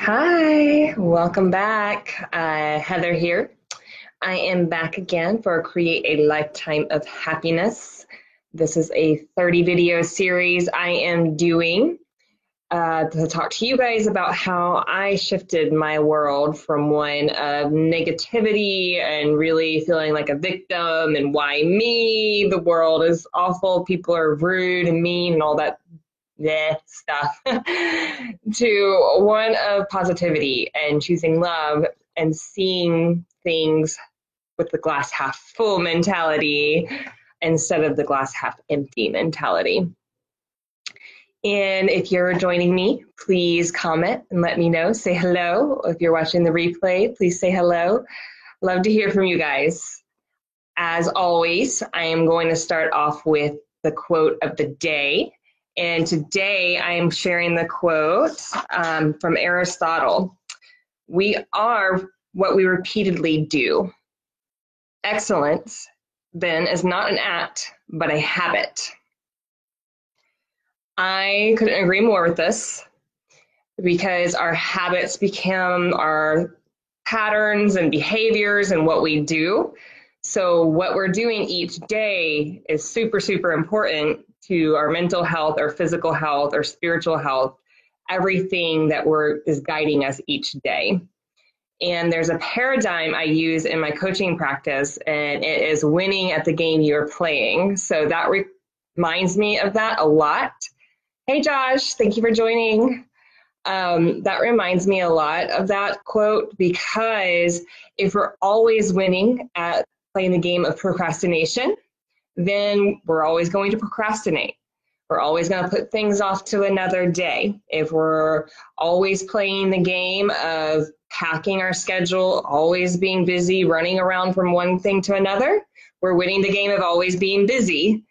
Hi, welcome back. Heather here. I am back again for Create a Lifetime of Happiness. This is a 30 video series I am doing to talk to you guys about how I shifted my world from one of negativity and really feeling like a victim and why me, the world is awful, people are rude and mean and all that stuff to one of positivity and choosing love and seeing things with the glass half full mentality instead of the glass half empty mentality. And if you're joining me, please comment and let me know. Say hello. If you're watching the replay, please say hello. Love to hear from you guys. As always, I am going to start off with the quote of the day. And today I am sharing the quote from Aristotle. We are what we repeatedly do. Excellence, then, is not an act, but a habit. I couldn't agree more with this because our habits become our patterns and behaviors and what we do. So what we're doing each day is super, super important to our mental health, our physical health, our spiritual health, everything that is guiding us each day. And there's a paradigm I use in my coaching practice, and it is winning at the game you're playing. So that reminds me of that a lot. Hey, Josh, thank you for joining. That reminds me a lot of that quote because if we're always winning at playing the game of procrastination, then we're always going to procrastinate. We're always going to put things off to another day. If we're always playing the game of packing our schedule, always being busy, running around from one thing to another, we're winning the game of always being busy.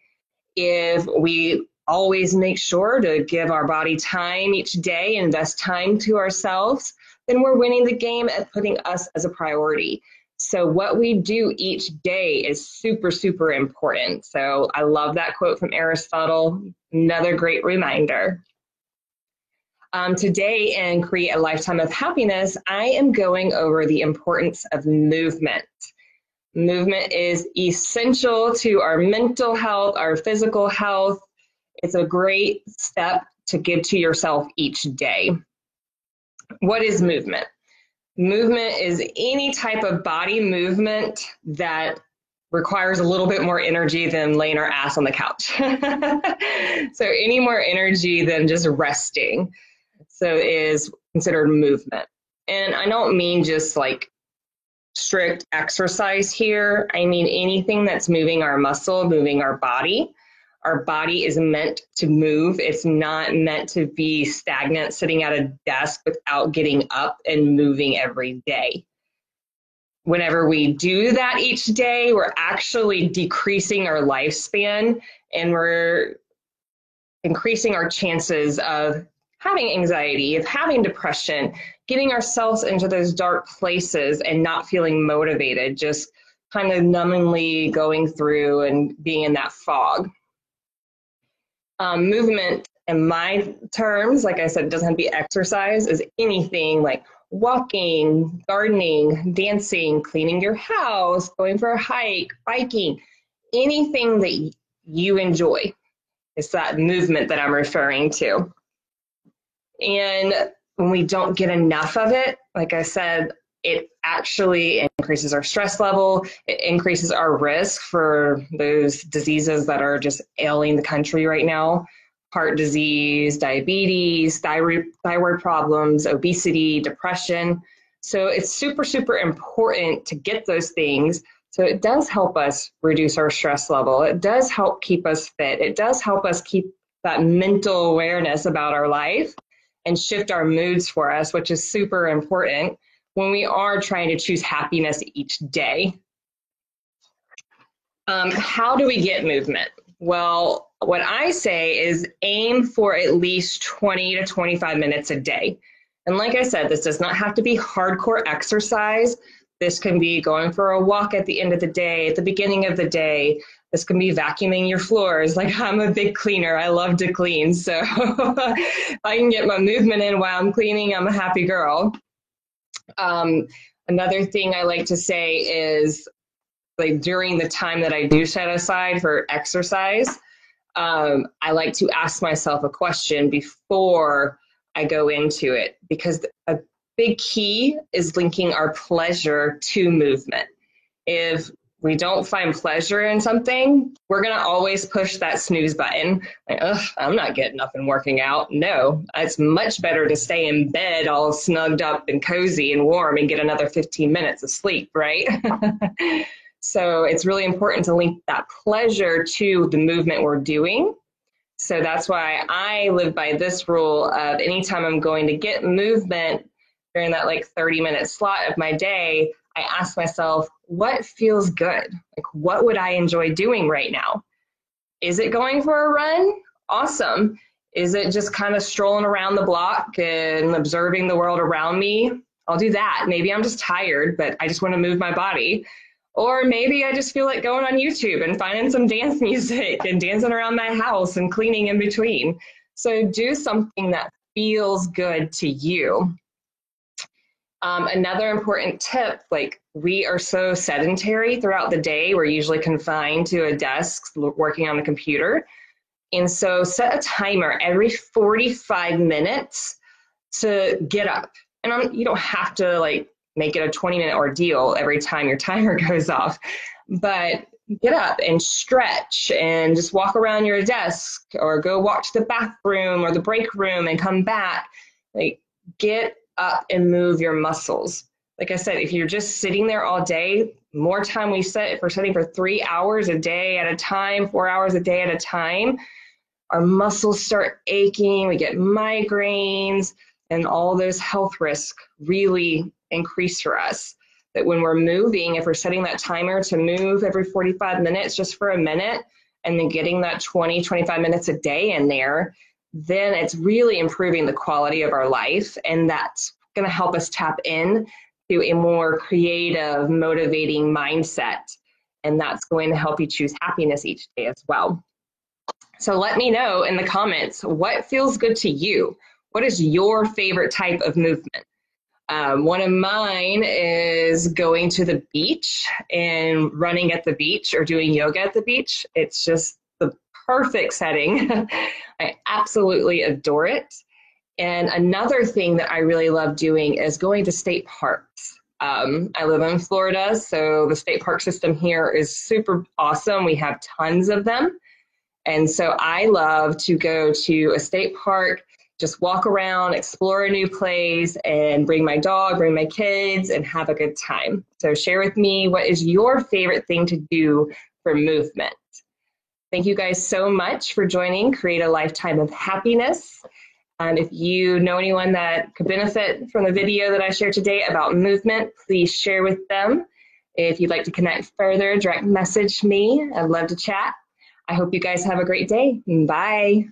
If we always make sure to give our body time each day, invest time to ourselves, then we're winning the game at putting us as a priority. So what we do each day is super, super important. So I love that quote from Aristotle. Another great reminder. Today in Create a Lifetime of Happiness, I am going over the importance of movement. Movement is essential to our mental health, our physical health. It's a great step to give to yourself each day. What is movement? Movement is any type of body movement that requires a little bit more energy than laying our ass on the couch. So any more energy than just resting. So is considered movement. And I don't mean just like strict exercise here. I mean anything that's moving our muscle, moving our body. Our body is meant to move. It's not meant to be stagnant, sitting at a desk without getting up and moving every day. Whenever we do that each day, we're actually decreasing our lifespan and we're increasing our chances of having anxiety, of having depression, getting ourselves into those dark places and not feeling motivated, just kind of numbingly going through and being in that fog. Movement, in my terms, like I said, it doesn't have to be exercise, is anything like walking, gardening, dancing, cleaning your house, going for a hike, biking, anything that you enjoy. It's that movement that I'm referring to. And when we don't get enough of it, like I said, it actually increases our stress level. It increases our risk for those diseases that are just ailing the country right now. Heart disease, diabetes, thyroid problems, obesity, depression. So it's super, super important to get those things. So it does help us reduce our stress level. It does help keep us fit. It does help us keep that mental awareness about our life and shift our moods for us, which is super important when we are trying to choose happiness each day. How do we get movement? Well, what I say is aim for at least 20 to 25 minutes a day. And like I said, this does not have to be hardcore exercise. This can be going for a walk at the end of the day, at the beginning of the day, This can be vacuuming your floors. Like, I'm a big cleaner. I love to clean. So if I can get my movement in while I'm cleaning, I'm a happy girl. Another thing I like to say is, like, during the time that I do set aside for exercise, I like to ask myself a question before I go into it, because a big key is linking our pleasure to movement. If we don't find pleasure in something, we're going to always push that snooze button. Like, ugh, I'm not getting up and working out. No, it's much better to stay in bed all snugged up and cozy and warm and get another 15 minutes of sleep, right? So it's really important to link that pleasure to the movement we're doing. So that's why I live by this rule of, anytime I'm going to get movement during that like 30-minute slot of my day, I ask myself, what feels good? Like, what would I enjoy doing right now? Is it going for a run? Awesome. Is it just kind of strolling around the block and observing the world around me? I'll do that. Maybe I'm just tired, but I just want to move my body. Or maybe I just feel like going on YouTube and finding some dance music and dancing around my house and cleaning in between. So do something that feels good to you. Another important tip, like, we are so sedentary throughout the day. We're usually confined to a desk working on a computer. And so set a timer every 45 minutes to get up. And you don't have to like make it a 20-minute ordeal every time your timer goes off, but get up and stretch and just walk around your desk, or go walk to the bathroom or the break room and come back. Like, get up and move your muscles. Like I said, if you're just sitting there all day, more time we set, if we're sitting for 3 hours a day at a time, 4 hours a day at a time, our muscles start aching, we get migraines, and all those health risks really increase for us. That when we're moving, if we're setting that timer to move every 45 minutes just for a minute, and then getting that 20, 25 minutes a day in there, then it's really improving the quality of our life. And that's going to help us tap in to a more creative, motivating mindset. And that's going to help you choose happiness each day as well. So let me know in the comments, what feels good to you? What is your favorite type of movement? One of mine is going to the beach and running at the beach, or doing yoga at the beach. It's just the perfect setting. I absolutely adore it. And another thing that I really love doing is going to state parks. I live in Florida, so the state park system here is super awesome. We have tons of them. And so I love to go to a state park, just walk around, explore a new place, and bring my dog, bring my kids, and have a good time. So share with me, what is your favorite thing to do for movement? Thank you guys so much for joining Create a Lifetime of Happiness. If you know anyone that could benefit from the video that I shared today about movement, please share with them. If you'd like to connect further, direct message me. I'd love to chat. I hope you guys have a great day. Bye.